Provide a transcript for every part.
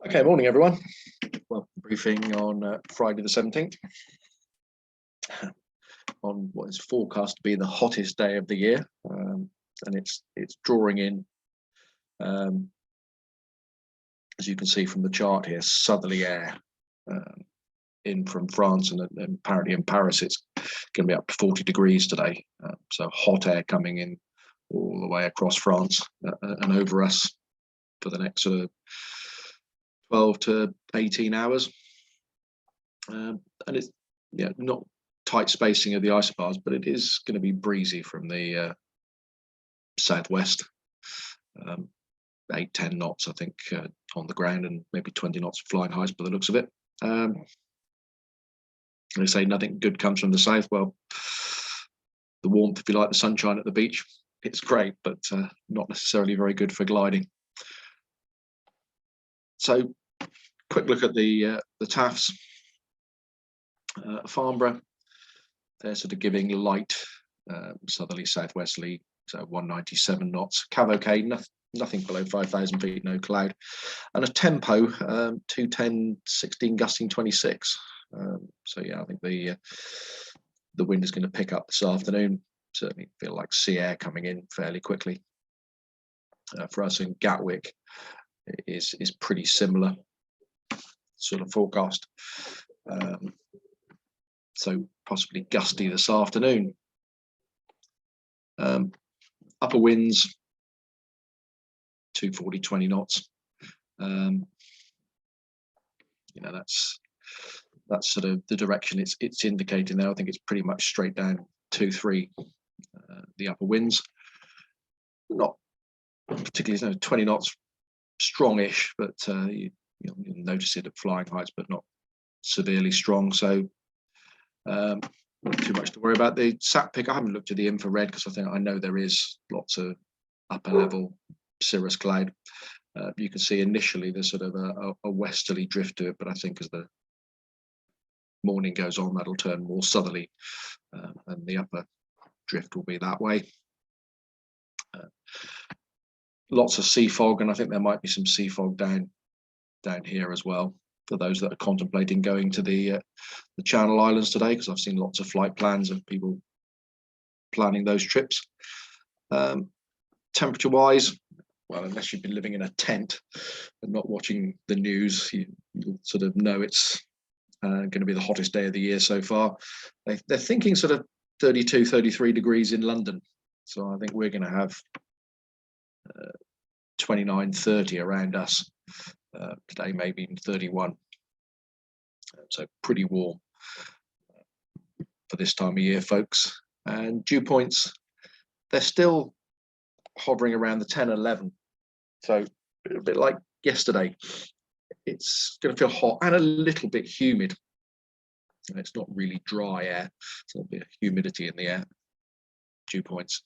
Okay, morning everyone. Well, briefing on Friday the 17th, on what is forecast to be the hottest day of the year, and it's drawing in, as you can see from the chart here, southerly air in from France, and apparently in Paris it's going to be up to 40 degrees today. So hot air coming in all the way across France and over us for the next sort of 12 to 18 hours. And it's not tight spacing of the isobars, but it is going to be breezy from the southwest. 8-10 knots, I think, on the ground, and maybe 20 knots flying highs by the looks of it. They say nothing good comes from the south. Well, the warmth, if you like, the sunshine at the beach, it's great, but not necessarily very good for gliding. So, quick look at the TAFs. Farnborough, they're sort of giving light southerly southwesterly, so 197 knots. Cavalcade, nothing below 5,000 feet, no cloud, and a tempo 210, 16 gusting 26. So yeah, I think the wind is going to pick up this afternoon. Certainly feel like sea air coming in fairly quickly. For us in Gatwick, is pretty similar sort of forecast. So possibly gusty this afternoon. Upper winds 240, 20 knots. That's sort of the direction it's indicating now. I think it's pretty much straight down 2-3. The upper winds, not particularly 20 knots, strongish, but you'll notice it at flying heights, but not severely strong. So not too much to worry about. The sat pick, I haven't looked at the infrared because I know there is lots of upper level cirrus cloud. You can see initially there's sort of a westerly drift to it, but I think as the morning goes on, that'll turn more southerly, and the upper drift will be that way. Lots of sea fog, and I think there might be some sea fog down here as well for those that are contemplating going to the Channel Islands today, because I've seen lots of flight plans of people planning those trips. Temperature wise, well, unless you've been living in a tent and not watching the news, you'll sort of know it's going to be the hottest day of the year so far. They're thinking sort of 32, 33 degrees in London. So I think we're going to have 29, 30 around us. Today, maybe even 31. So pretty warm for this time of year, folks. And dew points, they're still hovering around the 10, 11. So a bit like yesterday. It's going to feel hot and a little bit humid. And it's not really dry air. So there'll be a humidity in the air. Dew points.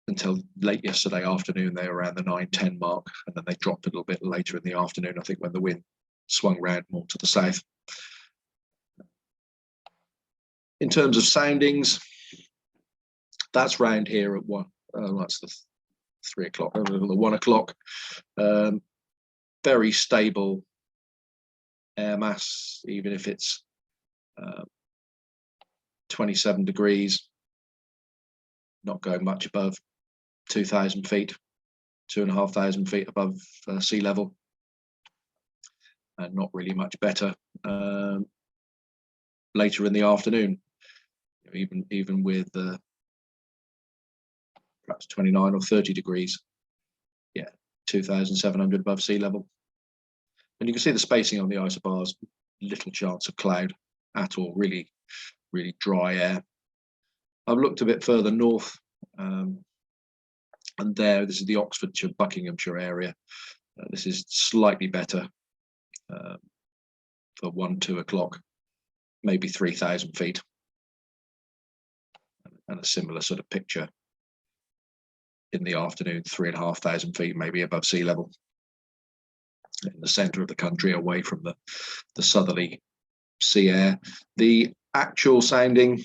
Until late yesterday afternoon, they were around the 9-10 mark, and then they dropped a little bit later in the afternoon, I think, when the wind swung round more to the south. In terms of soundings, that's round here at that's the 3 o'clock, the 1 o'clock. Very stable air mass, even if it's 27 degrees, not going much above 2,000 feet, 2,500 feet above sea level, and not really much better later in the afternoon, even with perhaps 29 or 30 degrees. Yeah, 2,700 above sea level. And you can see the spacing on the isobars, little chance of cloud at all, really, really dry air. I've looked a bit further north, and this is the Oxfordshire, Buckinghamshire area. This is slightly better for 1-2 o'clock, maybe 3,000 feet, and a similar sort of picture in the afternoon, 3,500 feet, maybe above sea level, in the centre of the country, away from the southerly sea air. The actual sounding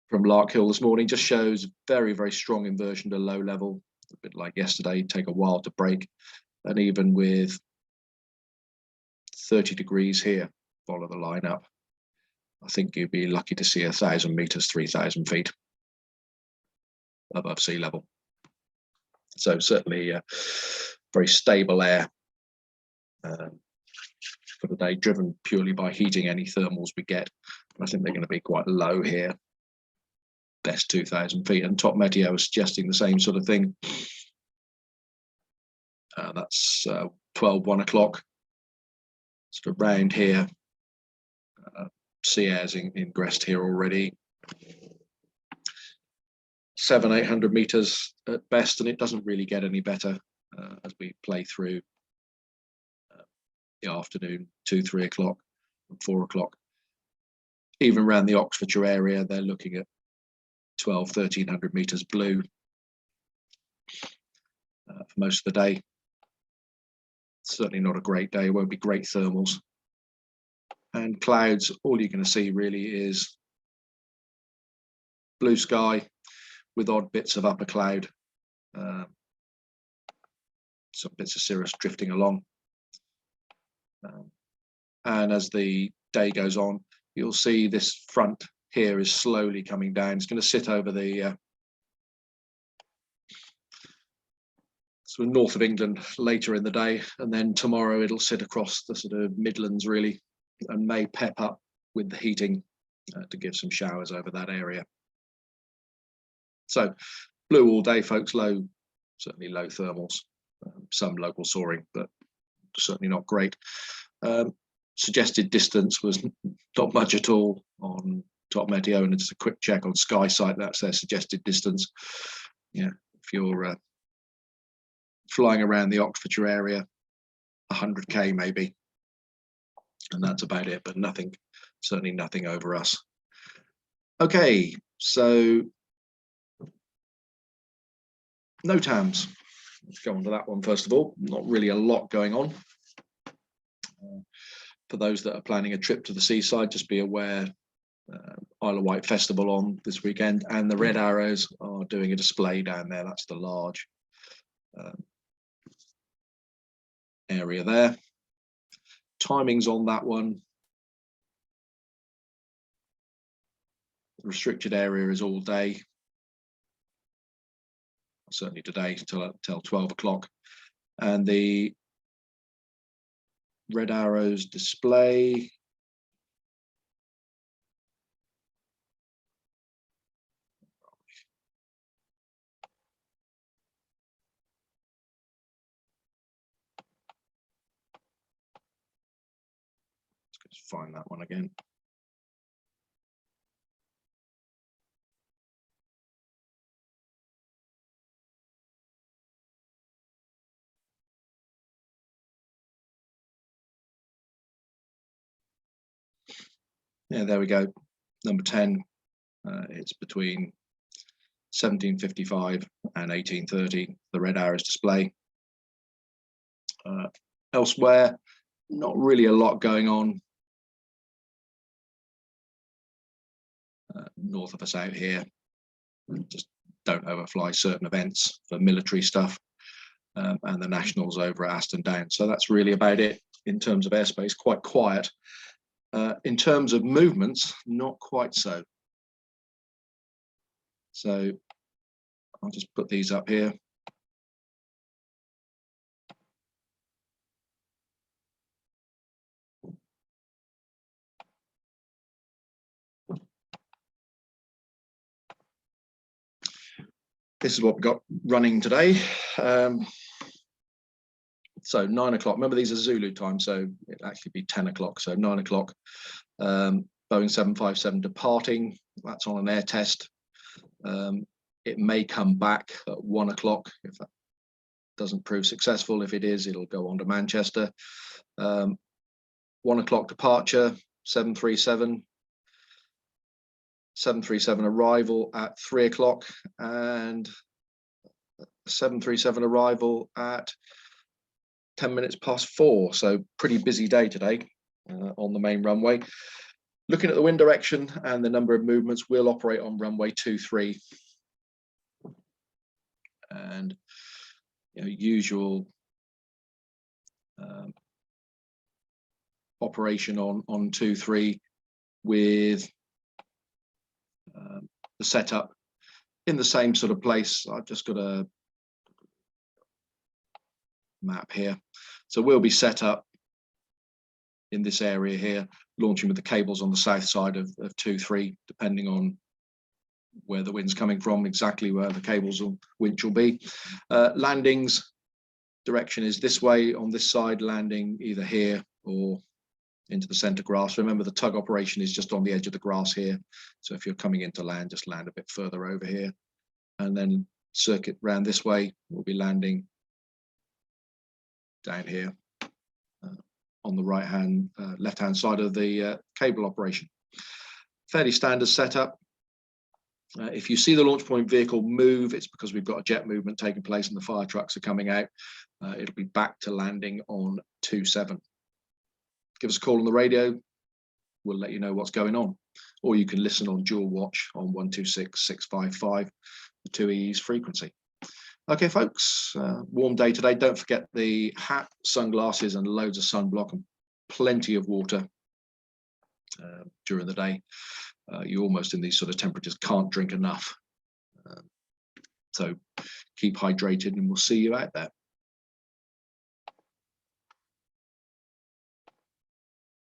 from Larkhill this morning just shows very, very strong inversion to low level, a bit like yesterday, take a while to break. And even with 30 degrees here, follow the line up, I think you'd be lucky to see 1,000 meters, 3,000 feet above sea level. So certainly very stable air for the day, driven purely by heating any thermals we get. I think they're going to be quite low here, best 2,000 feet, and top meteo is suggesting the same sort of thing. That's 12, 1 o'clock, sort of round here. Sea air's ingressed here already. 700, 800 meters at best, and it doesn't really get any better as we play through the afternoon, 2, 3 o'clock, 4 o'clock. Even around the Oxfordshire area, they're looking at 12, 1,300 meters blue for most of the day. Certainly not a great day, won't be great thermals. And clouds, all you're going to see really is blue sky with odd bits of upper cloud, some bits of cirrus drifting along. And as the day goes on, you'll see this front here is slowly coming down. It's going to sit over the sort of north of England later in the day, and then tomorrow it'll sit across the sort of Midlands really, and may pep up with the heating to give some showers over that area. So blue all day, folks. Low, certainly low thermals, some local soaring, but certainly not great. Suggested distance was not much at all on top meteo, and it's a quick check on SkySight. That's their suggested distance. Yeah, if you're flying around the Oxfordshire area, 100k maybe, and that's about it. But nothing, certainly nothing over us. Okay, so NOTAMs. Let's go on to that one first of all. Not really a lot going on. For those that are planning a trip to the seaside, just be aware Isle of Wight Festival on this weekend, and the Red Arrows are doing a display down there. That's the large area there. Timings on that one. The restricted area is all day. Certainly today till 12 o'clock. And the Red Arrows display let's find that one again. Yeah, there we go. Number 10. It's between 1755 and 1830. The Red Arrows display. Elsewhere, not really a lot going on. North of us out here, just don't overfly certain events for military stuff, and the Nationals over at Aston Down. So that's really about it in terms of airspace. Quite quiet. In terms of movements, not quite so. So I'll just put these up here. This is what we've got running today. So 9 o'clock, remember these are Zulu time, so it'll actually be 10 o'clock. So 9 o'clock, Boeing 757 departing, that's on an air test. It may come back at 1 o'clock if that doesn't prove successful. If it is, it'll go on to Manchester. 1 o'clock departure, 737 arrival at 3 o'clock, and 737 arrival at 10 minutes past 4. So pretty busy day today on the main runway. Looking at the wind direction and the number of movements, we'll operate on runway 23. And usual operation on 2-3 with the setup in the same sort of place. I've just got a map here. So we'll be set up in this area here, launching with the cables on the south side of 2-3, depending on where the wind's coming from, exactly where the cables or winch will be. Landings, direction is this way on this side, landing either here or into the center grass. Remember, the tug operation is just on the edge of the grass here. So if you're coming into land, just land a bit further over here. And then circuit round this way, we'll be landing down here on the left-hand side of the cable operation. Fairly standard setup. If you see the launch point vehicle move, it's because we've got a jet movement taking place and the fire trucks are coming out. It'll be back to landing on 2-7. Give us a call on the radio. We'll let you know what's going on. Or you can listen on dual watch on 126.655, the 2E's frequency. Okay, folks, warm day today. Don't forget the hat, sunglasses, and loads of sunblock and plenty of water during the day. You almost in these sort of temperatures can't drink enough. So keep hydrated and we'll see you out there.